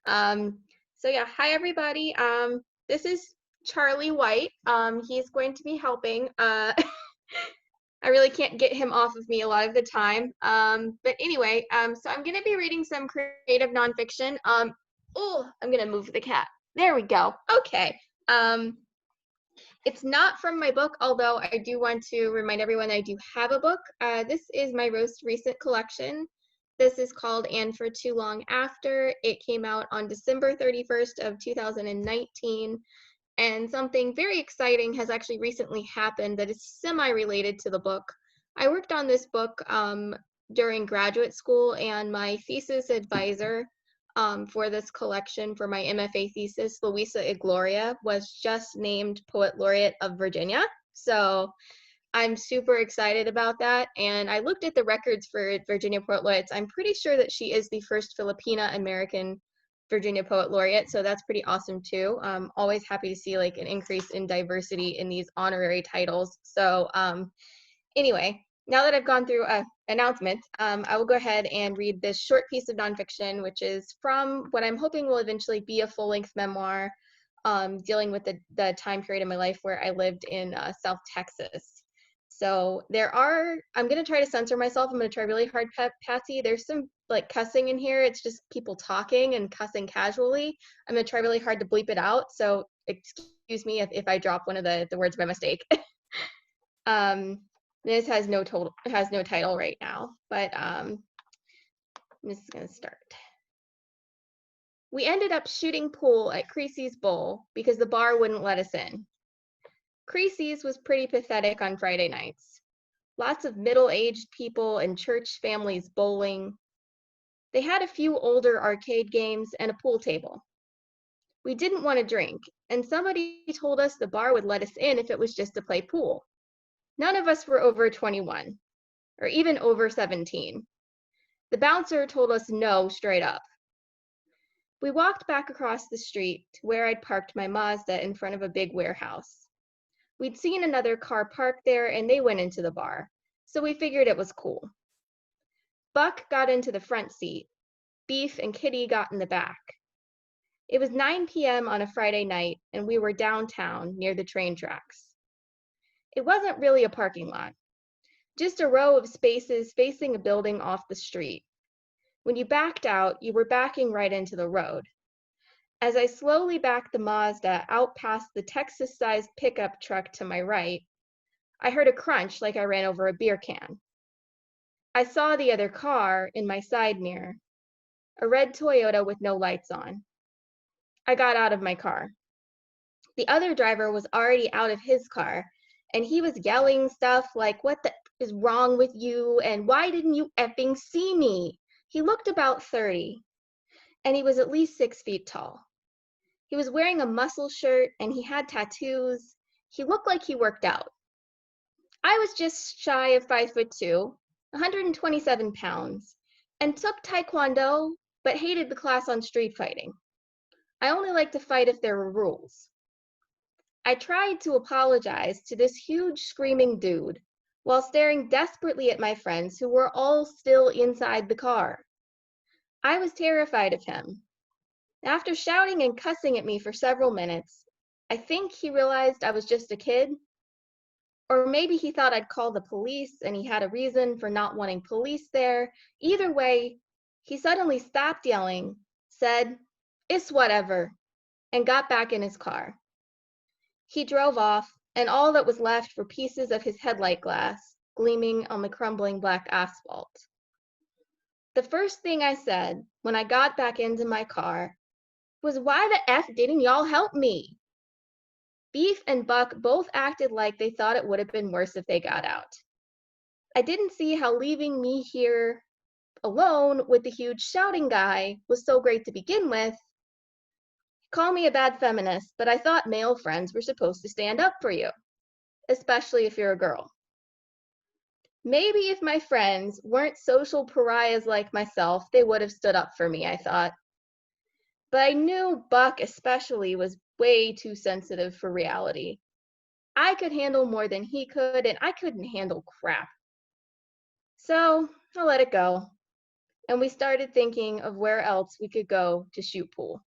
So yeah, hi everybody. This is Charlie White. He's going to be helping. I really can't get him off of me a lot of the time. But anyway, so I'm gonna be reading some creative nonfiction. Oh, I'm gonna move the cat. There we go. Okay. Um, it's not from my book, although I do want to remind everyone I do have a book. This is my most recent collection. This is called And for Too Long After. It came out on December 31st of 2019, and something very exciting has actually recently happened that is semi-related to the book. I worked on this book during graduate school, and my thesis advisor for this collection for my MFA thesis, Luisa Igloria, was just named Poet Laureate of Virginia. So I'm super excited about that. And I looked at the records for Virginia Poet Laureates. I'm pretty sure that she is the first Filipina American Virginia Poet Laureate. So that's pretty awesome too. I'm always happy to see like an increase in diversity in these honorary titles. So anyway, now that I've gone through announcement, I will go ahead and read this short piece of nonfiction, which is from what I'm hoping will eventually be a full-length memoir dealing with the time period in my life where I lived in South Texas. So I'm going to try to censor myself. I'm going to try really hard, Patsy. There's some like cussing in here. It's just people talking and cussing casually. I'm going to try really hard to bleep it out. So excuse me if I drop one of the words by mistake. This has no title right now, but I'm just going to start. We ended up shooting pool at Creasy's Bowl because the bar wouldn't let us in. Creasy's was pretty pathetic on Friday nights. Lots of middle-aged people and church families bowling. They had a few older arcade games and a pool table. We didn't want to drink, and somebody told us the bar would let us in if it was just to play pool. None of us were over 21, or even over 17. The bouncer told us no straight up. We walked back across the street to where I'd parked my Mazda in front of a big warehouse. We'd seen another car parked there and they went into the bar, so we figured it was cool. Buck got into the front seat. Beef and Kitty got in the back. It was 9 p.m. on a Friday night and we were downtown near the train tracks. It wasn't really a parking lot, just a row of spaces facing a building off the street. When you backed out, you were backing right into the road. As I slowly backed the Mazda out past the Texas-sized pickup truck to my right, I heard a crunch like I ran over a beer can. I saw the other car in my side mirror, a red Toyota with no lights on. I got out of my car. The other driver was already out of his car, and he was yelling stuff like, "What the is wrong with you? And why didn't you effing see me?" He looked about 30, and he was at least 6 feet tall. He was wearing a muscle shirt, and he had tattoos. He looked like he worked out. I was just shy of 5'2", 127 pounds, and took Taekwondo, but hated the class on street fighting. I only like to fight if there were rules. I tried to apologize to this huge screaming dude while staring desperately at my friends who were all still inside the car. I was terrified of him. After shouting and cussing at me for several minutes, I think he realized I was just a kid. Or maybe he thought I'd call the police and he had a reason for not wanting police there. Either way, he suddenly stopped yelling, said, "It's whatever," and got back in his car. He drove off, and all that was left were pieces of his headlight glass gleaming on the crumbling black asphalt. The first thing I said when I got back into my car was, "Why the F didn't y'all help me?" Beef and Buck both acted like they thought it would have been worse if they got out. I didn't see how leaving me here alone with the huge shouting guy was so great to begin with. Call me a bad feminist, but I thought male friends were supposed to stand up for you, especially if you're a girl. Maybe if my friends weren't social pariahs like myself, they would have stood up for me, I thought. But I knew Buck especially was way too sensitive for reality. I could handle more than he could, and I couldn't handle crap. So I let it go. and we started thinking of where else we could go to shoot pool.